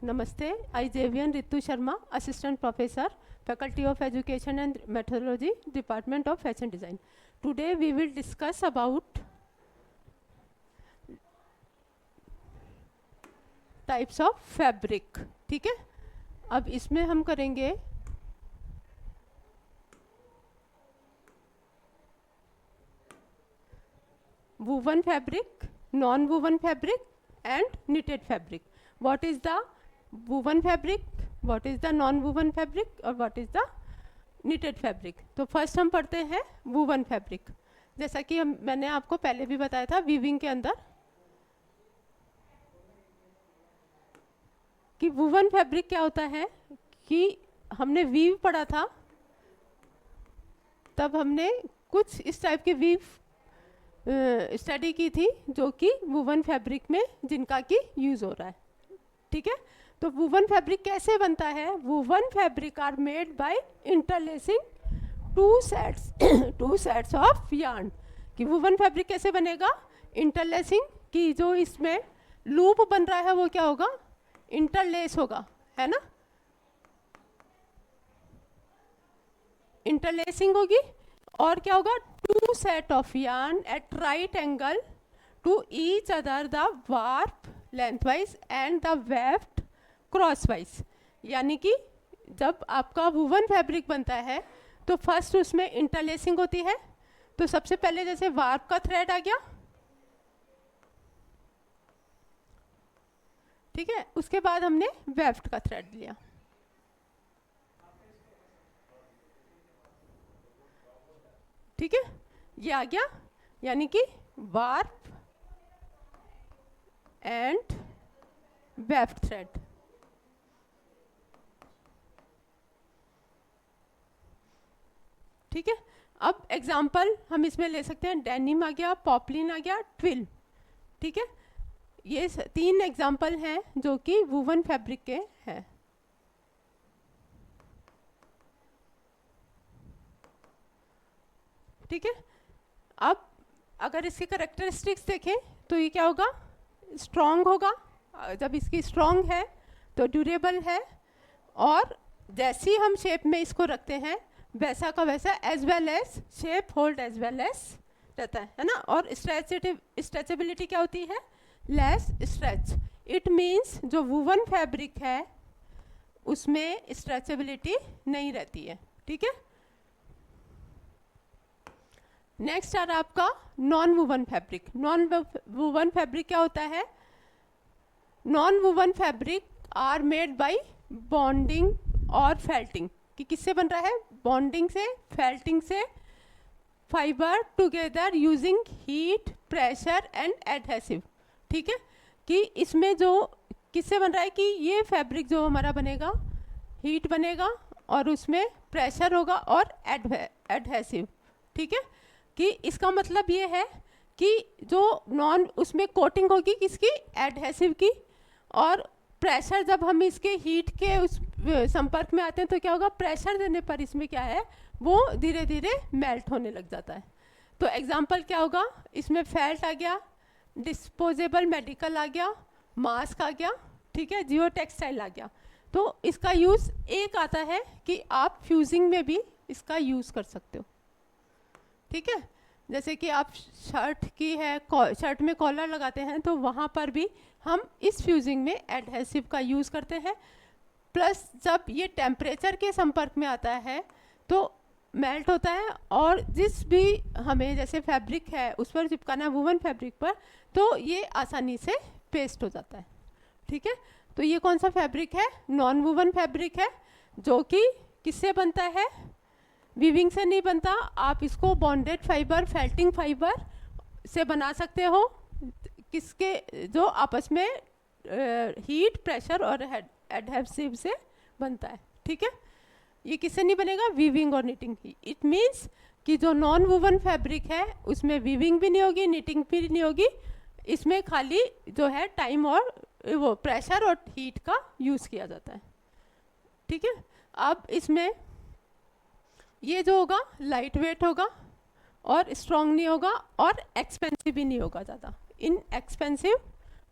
Namaste, I Javian Ritu Sharma, Assistant Professor, Faculty of Education and Methodology, Department of Fashion Design. Today we will discuss about types of fabric. ठीक है, अब इसमें हम करेंगे woven fabric, non-woven fabric and knitted fabric. What is the woven fabric, what is the non-woven fabric और what is the knitted fabric. तो first हम पढ़ते हैं woven fabric. जैसा कि मैंने आपको पहले भी बताया था वीविंग के अंदर कि वुवन फैब्रिक क्या होता है कि हमने वीव पढ़ा था, तब हमने कुछ इस टाइप की वीव स्टडी की थी जो कि वुवन फैब्रिक में जिनका कि यूज़ हो रहा है. ठीक है, तो वुवन फैब्रिक कैसे बनता है. Woven fabric are made by interlacing two sets of yarn. कि वुवन फैब्रिक कैसे बनेगा. इंटरलेसिंग की जो इसमें लूप बन रहा है वो क्या होगा, इंटरलेस होगा, है ना. इंटरलेसिंग होगी और क्या होगा, two set of yarn at right angle to each other the warp lengthwise and the weft crosswise. यानी कि जब आपका वुवन फैब्रिक बनता है तो फर्स्ट उसमें इंटरलेसिंग होती है. तो सबसे पहले जैसे वार्प का थ्रेड आ गया, ठीक है, उसके बाद हमने वेफ्ट का थ्रेड लिया. ठीक है, ये आ गया, यानी कि वार्प एंड वेफ्ट थ्रेड. ठीक है, अब एग्जाम्पल हम इसमें ले सकते हैं. डेनिम आ गया, पॉपलिन आ गया, ट्विल. ठीक है, ये 3 एग्जाम्पल हैं जो कि वुवन फैब्रिक के हैं. ठीक है, अब अगर इसके करेक्टरिस्टिक्स देखें तो ये क्या होगा, स्ट्रॉन्ग होगा. जब इसकी स्ट्रॉन्ग है तो ड्यूरेबल है, और जैसी हम शेप में इसको रखते हैं वैसा का वैसा as well as shape hold as well as रहता है ना. और स्ट्रेचेबिलिटी क्या होती है, लेस स्ट्रेच. इट मीन्स जो वुवन फैब्रिक है उसमें स्ट्रेचेबिलिटी नहीं रहती है. ठीक है, नेक्स्ट आ रहा आपका non woven fabric. Non woven fabric क्या होता है. Non woven fabric are made by bonding और फेल्टिंग. कि किससे बन रहा है, बॉन्डिंग से, फेल्टिंग से, fibre together using heat, pressure and adhesive. ठीक है, कि इसमें जो किससे बन रहा है कि ये फैब्रिक जो हमारा बनेगा, हीट बनेगा और उसमें प्रेशर होगा और एडहेसिव. ठीक है, कि इसका मतलब ये है कि जो नॉन उसमें कोटिंग होगी किसकी, एडहेसिव की, और प्रेशर जब हम इसके हीट के उस संपर्क में आते हैं तो क्या होगा, प्रेशर देने पर इसमें क्या है वो धीरे धीरे मेल्ट होने लग जाता है. तो एग्जांपल क्या होगा, इसमें फेल्ट आ गया, डिस्पोजेबल मेडिकल आ गया, मास्क आ गया. ठीक है, जियो टेक्सटाइल आ गया. तो इसका यूज़ एक आता है कि आप फ्यूजिंग में भी इसका यूज़ कर सकते हो. ठीक है, जैसे कि आप शर्ट की है, शर्ट में कॉलर लगाते हैं तो वहाँ पर भी हम इस फ्यूजिंग में एडहेसिव का यूज़ करते हैं. प्लस जब ये टेम्परेचर के संपर्क में आता है तो मेल्ट होता है, और जिस भी हमें जैसे फैब्रिक है उस पर चिपकाना है वुवन फैब्रिक पर, तो ये आसानी से पेस्ट हो जाता है. ठीक है, तो ये कौन सा फैब्रिक है, नॉन वुवन फैब्रिक है, जो कि किससे बनता है, वीविंग से नहीं बनता. आप इसको बॉन्डेड फाइबर, फेल्टिंग फाइबर से बना सकते हो, किसके जो आपस में हीट, प्रेशर और एडहेसिव से बनता है. ठीक है, ये किससे नहीं बनेगा, वीविंग और निटिंग. इट मीन्स कि जो नॉन वुवन फैब्रिक है उसमें वीविंग भी नहीं होगी, निटिंग भी नहीं होगी. इसमें खाली जो है टाइम और वो प्रेशर और हीट का यूज़ किया जाता है. ठीक है, अब इसमें ये जो होगा लाइट वेट होगा और स्ट्रॉन्ग नहीं होगा और एक्सपेंसिव भी नहीं होगा ज़्यादा, इन एक्सपेंसिव.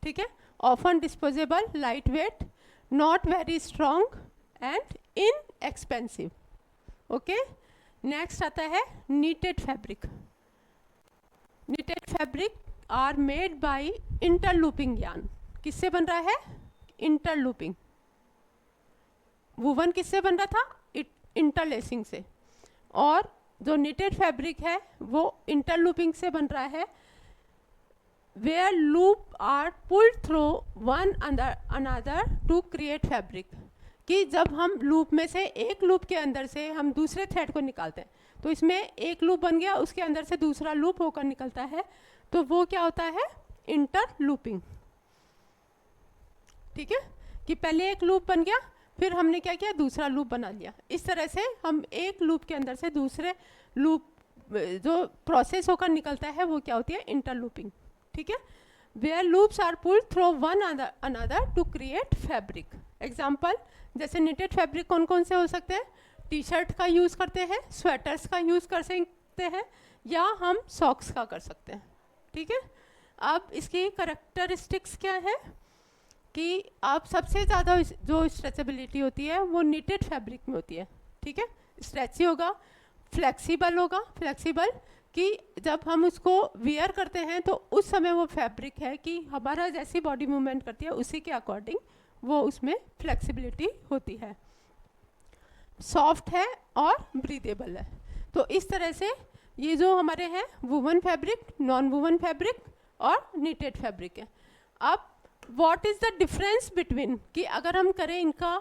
ठीक है, often disposable, lightweight, not very strong and inexpensive. Okay, next आता है knitted fabric. Knitted fabric are made by interlooping yarn. किससे बन रहा है? इंटरलूपिंग। वूवन किससे बन रहा था? इंटरलेसिंग से। और जो नीटेड फैब्रिक है वो इंटरलूपिंग से बन रहा है, where loop are pulled through one another to create fabric. कि जब हम लूप में से एक लूप के अंदर से हम दूसरे थ्रेड को निकालते हैं तो इसमें एक लूप बन गया, उसके अंदर से दूसरा लूप होकर निकलता है, तो वो क्या होता है? इंटरलूपिंग। ठीक है, कि पहले एक लूप बन गया, फिर हमने क्या किया? दूसरा लूप बना लिया। इस तरह से हम एक लूप के अंदर से दूसरे लूप जो प्रोसेस होकर निकलता है वो क्या होती है? इंटरलूपिंग। ठीक है, where loops are pulled through one another to create fabric. Example, जैसे निटेड फैब्रिक कौन कौन से हो सकते हैं? टी शर्ट का यूज़ करते हैं, स्वेटर्स का यूज़ कर सकते हैं, या हम सॉक्स का कर सकते हैं। ठीक है, अब इसकी करैक्टरिस्टिक्स क्या है कि आप सबसे ज़्यादा जो स्ट्रेचेबिलिटी होती है वो निटेड फैब्रिक में होती है। ठीक है, स्ट्रेची होगा, फ्लेक्सिबल होगा। फ्लेक्सिबल कि जब हम उसको वियर करते हैं तो उस समय वो फैब्रिक है कि हमारा जैसी बॉडी मूवमेंट करती है उसी के अकॉर्डिंग वो उसमें फ्लेक्सिबिलिटी होती है। सॉफ्ट है और ब्रीदेबल है। तो इस तरह से ये जो हमारे हैं woven fabric, non woven fabric और नीटेड फैब्रिक है। अब what is the difference between, कि अगर हम करें इनका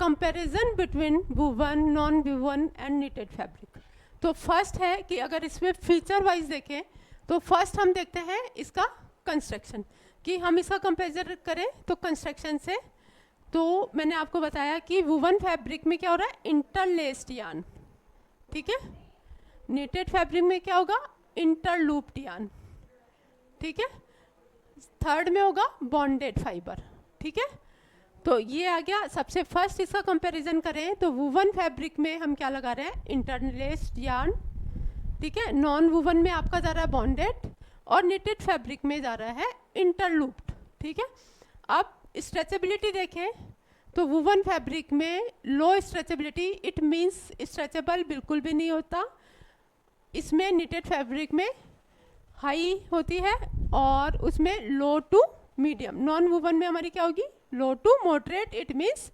comparison between woven, non woven and needed fabric, तो फर्स्ट है कि अगर इसमें फीचर वाइज देखें तो फर्स्ट हम देखते हैं इसका कंस्ट्रक्शन, कि हम इसका कंपेरिजन करें तो कंस्ट्रक्शन से। तो मैंने आपको बताया कि वूवन फैब्रिक में क्या हो रहा है? Interlaced yarn. ठीक है, नीटेड फैब्रिक में क्या होगा? इंटरलूप्ड यार्न। ठीक है, थर्ड में होगा बॉन्डेड फाइबर। ठीक है, तो ये आ गया। सबसे फर्स्ट इसका कंपैरिजन करें तो वूवन फैब्रिक में हम क्या लगा रहे हैं? Interlaced yarn. ठीक है, नॉन वूवन में आपका जा रहा है बॉन्डेड, और निटेड फैब्रिक में जा रहा है इंटरलूप्ड। ठीक है, अब स्ट्रेचेबिलिटी देखें तो वूवन फैब्रिक में लो स्ट्रेचेबिलिटी, इट मीन्स स्ट्रेचेबल बिल्कुल भी नहीं होता। इसमें निटेड फैब्रिक में हाई होती है और उसमें low to medium. Non woven में हमारी क्या होगी? Low to moderate, it means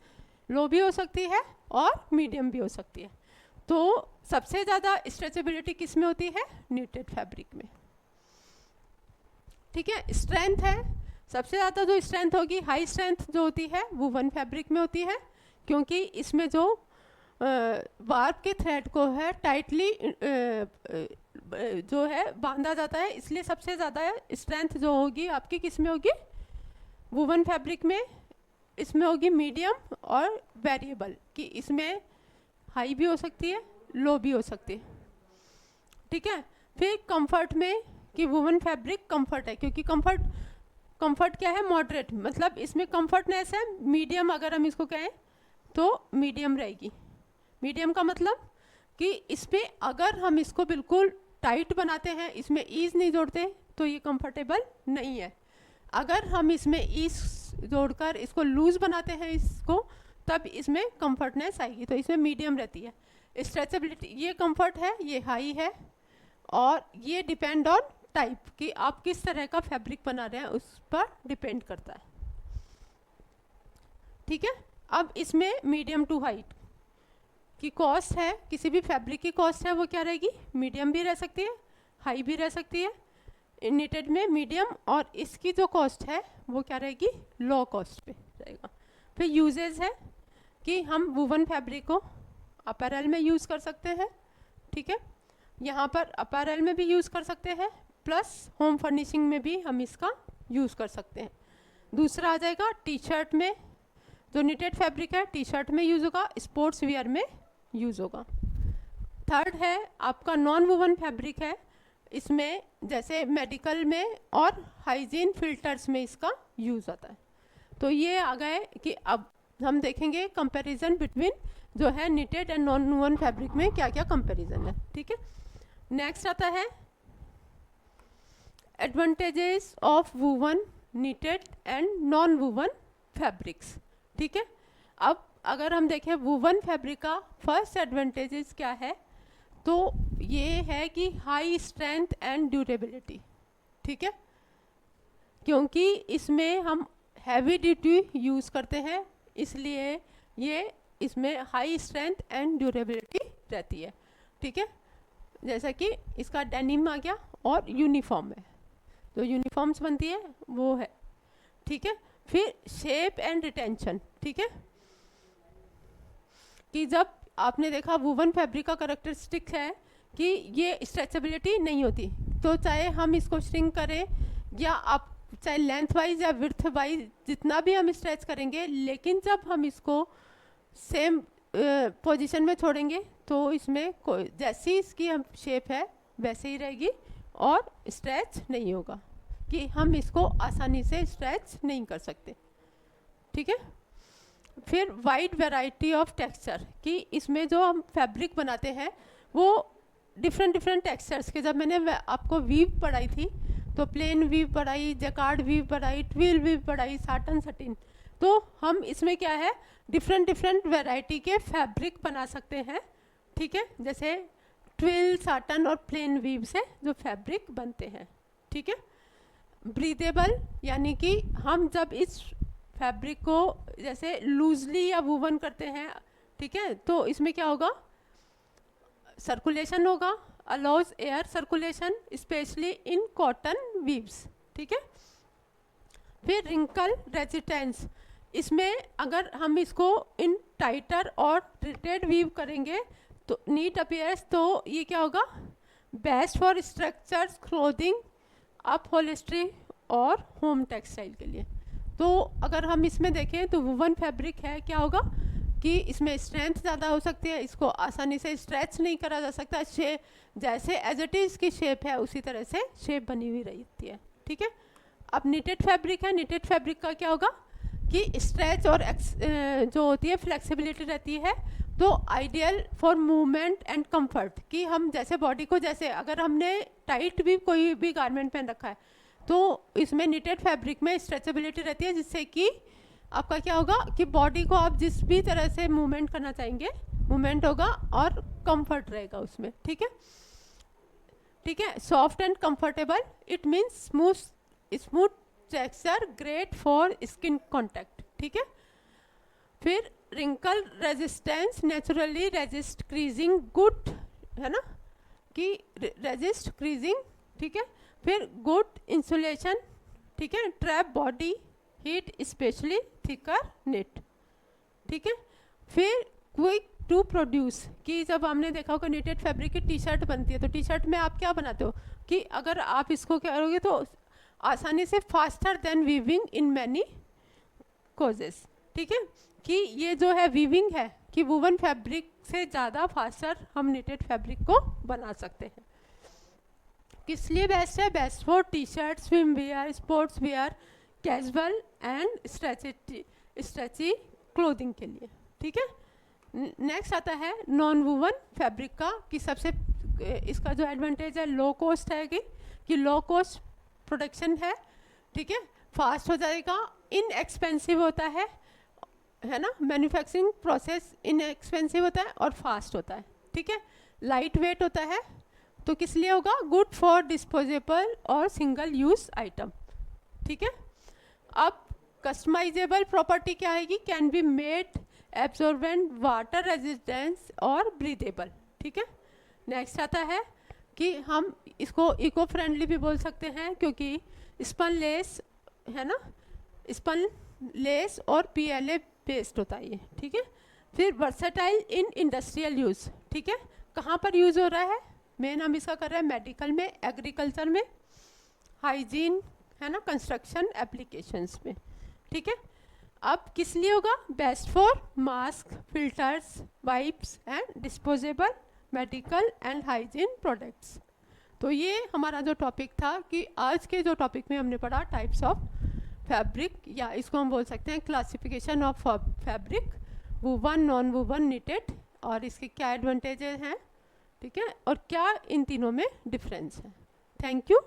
low भी हो सकती है और मीडियम भी हो सकती है। तो सबसे ज़्यादा स्ट्रेचेबिलिटी किस में होती है? नीटेड फैब्रिक में। ठीक है, स्ट्रेंथ है, सबसे ज़्यादा जो स्ट्रेंथ होगी, हाई स्ट्रेंथ जो होती है वूवन फैब्रिक में होती है, क्योंकि इसमें जो वार्प के थ्रेड को है टाइटली जो है बांधा जाता है, इसलिए सबसे ज़्यादा स्ट्रेंथ जो होगी आपकी किस में होगी? वूवन फैब्रिक में। इसमें होगी मीडियम और वेरिएबल, कि इसमें हाई भी हो सकती है, लो भी हो सकती है। ठीक है, फिर कंफर्ट में कि वूवन फैब्रिक कंफर्ट है, क्योंकि कंफर्ट क्या है? मॉडरेट, मतलब इसमें कंफर्टनेस है मीडियम। अगर हम इसको कहें तो मीडियम रहेगी। मीडियम का मतलब कि इसमें अगर हम इसको बिल्कुल टाइट बनाते हैं, इसमें ईज नहीं जोड़ते, तो ये कंफर्टेबल नहीं है। अगर हम इसमें ईज जोड़कर इसको लूज बनाते हैं इसको, तब इसमें कंफर्टनेस आएगी। तो इसमें मीडियम रहती है। स्ट्रेचेबिलिटी, ये कंफर्ट है, ये हाई है, और ये डिपेंड ऑन टाइप, कि आप किस तरह का फैब्रिक बना रहे हैं उस पर डिपेंड करता है। ठीक है, अब इसमें मीडियम टू हाई की कॉस्ट है, किसी भी फैब्रिक की कॉस्ट है वो क्या रहेगी? मीडियम भी रह सकती है, हाई भी रह सकती है। नीटेड में मीडियम, और इसकी जो कॉस्ट है वो क्या रहेगी? लो कॉस्ट पे रहेगा। फिर यूजेज है कि हम वूवन फैब्रिक को अपैरल में यूज़ कर सकते हैं। ठीक है, यहाँ पर अपैरल में भी यूज़ कर सकते हैं, प्लस होम फर्निशिंग में भी हम इसका यूज़ कर सकते हैं। दूसरा आ जाएगा टी शर्ट में, जो निटेड फैब्रिक है टी शर्ट में यूज़ होगा, स्पोर्ट्स वियर में यूज़ होगा। थर्ड है आपका नॉन वूवन फैब्रिक है, इसमें जैसे मेडिकल में और हाइजीन फिल्टर्स में इसका यूज़ आता है। तो ये आ गए कि अब हम देखेंगे कंपैरिजन बिटवीन जो है knitted and non woven fabric में क्या क्या कंपैरिजन है। ठीक है, नेक्स्ट आता है advantages of woven, knitted and non woven fabrics. ठीक है। अब अगर हम देखें वूवन फैब्रिक का फर्स्ट एडवांटेजेस क्या है, तो ये है कि हाई स्ट्रेंथ एंड ड्यूरेबिलिटी, ठीक है, क्योंकि इसमें हम हैवी ड्यूटी यूज़ करते हैं, इसलिए ये इसमें हाई स्ट्रेंथ एंड ड्यूरेबिलिटी रहती है, ठीक है। जैसा कि इसका डेनिम आ गया और यूनिफॉर्म है, जो यूनिफॉर्म्स बनती है वो है, ठीक है। फिर शेप एंड रिटेंशन, ठीक है, कि जब आपने देखा वूवन फैब्रिक का कैरेक्टरिस्टिक है कि ये स्ट्रेचेबिलिटी नहीं होती, तो चाहे हम इसको श्रिंक करें या आप चाहे लेंथ वाइज या विड्थ वाइज जितना भी हम स्ट्रेच करेंगे, लेकिन जब हम इसको सेम पोजीशन में छोड़ेंगे तो इसमें कोई जैसी इसकी हम शेप है वैसे ही रहेगी और स्ट्रेच नहीं होगा, कि हम इसको आसानी से स्ट्रेच नहीं कर सकते, ठीक है। फिर वाइड वैरायटी ऑफ टेक्सचर, कि इसमें जो हम फैब्रिक बनाते हैं वो डिफरेंट टेक्सचर्स के, जब मैंने आपको वीव पढ़ाई थी तो प्लेन वीव पढ़ाई, जैकार्ड वीव पढ़ाई, ट्विल वीव पढ़ाई, साटन सटिन, तो हम इसमें क्या है डिफरेंट वैरायटी के फैब्रिक बना सकते हैं, ठीक है, जैसे ट्विल, साटन और प्लेन वीव से जो फैब्रिक बनते हैं, ठीक है। ब्रीदेबल, यानी कि हम जब इस फैब्रिक को जैसे लूजली या वूवन करते हैं, ठीक है, तो इसमें क्या होगा, सर्कुलेशन होगा, allows air circulation specially in cotton weaves, ठीक है। फिर रिंकल रेजिस्टेंस, इसमें अगर हम इसको इन टाइटर और ट्रिटेड वीव करेंगे तो नीट अपीयर्स, तो ये क्या होगा, best for structures, clothing, upholstery और होम टेक्सटाइल के लिए। तो अगर हम इसमें देखें तो वूवन फैब्रिक है, क्या होगा कि इसमें स्ट्रेंथ ज़्यादा हो सकती है, इसको आसानी से स्ट्रेच नहीं करा जा सकता, जैसे एज इट इज़ की शेप है उसी तरह से शेप बनी हुई रहती है, ठीक है। अब निटेड फैब्रिक है, निटेड फैब्रिक का क्या होगा कि स्ट्रेच और जो होती है फ्लेक्सिबिलिटी रहती है, तो ideal for movement and comfort, कि हम जैसे बॉडी को, जैसे अगर हमने टाइट भी कोई भी गारमेंट पहन रखा है तो इसमें निटेड फैब्रिक में स्ट्रेचेबिलिटी रहती है, जिससे कि आपका क्या होगा कि बॉडी को आप जिस भी तरह से मूवमेंट करना चाहेंगे मूवमेंट होगा और कंफर्ट रहेगा उसमें, ठीक है, ठीक है। Soft and comfortable, it means smooth texture, great for skin contact, ठीक है। फिर wrinkle resistance, naturally resist creasing, good है ना, कि रेजिस्ट क्रीजिंग, ठीक है। फिर गुड इंसुलेशन, ठीक है, trap body heat specially thicker net, ठीक है। फिर क्विक टू प्रोड्यूस, कि जब हमने देखा होगा निटेड फैब्रिक की टी शर्ट बनती है, तो टी शर्ट में आप क्या बनाते हो कि अगर आप इसको क्या करोगे तो आसानी से faster than weaving in many causes, ठीक है, कि ये जो है वीविंग है कि वूवन फैब्रिक से ज़्यादा फास्टर हम निटेड फैब्रिक को बना सकते हैं। किस लिए बेस्ट है, best for T shirt, swimwear, sportswear, casual and stretchy clothing के लिए, ठीक है। नेक्स्ट आता है नॉन वूवन फैब्रिक का, कि सबसे इसका जो एडवांटेज है लो कॉस्ट है, कि लो कॉस्ट प्रोडक्शन है, ठीक है, फास्ट हो जाएगा, इनएक्सपेंसिव होता है ना, मैन्युफैक्चरिंग प्रोसेस इनएक्सपेंसिव होता है और फास्ट होता है, ठीक है, लाइट वेट होता है, तो किस लिए होगा, गुड फॉर डिस्पोजेबल और सिंगल यूज आइटम, ठीक है। अब कस्टमाइजेबल प्रॉपर्टी क्या आएगी, can be made absorbent, water resistance और ब्रीदेबल, ठीक है। नेक्स्ट आता है कि हम इसको इको फ्रेंडली भी बोल सकते हैं, क्योंकि स्पन लेस है ना, स्पन लेस और PLA बेस्ड होता है ये, ठीक है। फिर वर्सेटाइल इन इंडस्ट्रियल यूज़, ठीक है, कहाँ पर यूज़ हो रहा है, मेन हम इसका कर रहे हैं मेडिकल में, एग्रीकल्चर में, हाइजीन है ना, कंस्ट्रक्शन एप्लीकेशंस में, ठीक है। अब किस लिए होगा, best for mask, filters, wipes and disposable medical and hygiene products. तो ये हमारा जो टॉपिक था, कि आज के जो टॉपिक में हमने पढ़ा टाइप्स ऑफ फैब्रिक, या इसको हम बोल सकते हैं classification of fabric, woven, non woven, knitted, और इसके क्या एडवांटेजेस हैं, ठीक है, और क्या इन तीनों में डिफरेंस है। Thank you.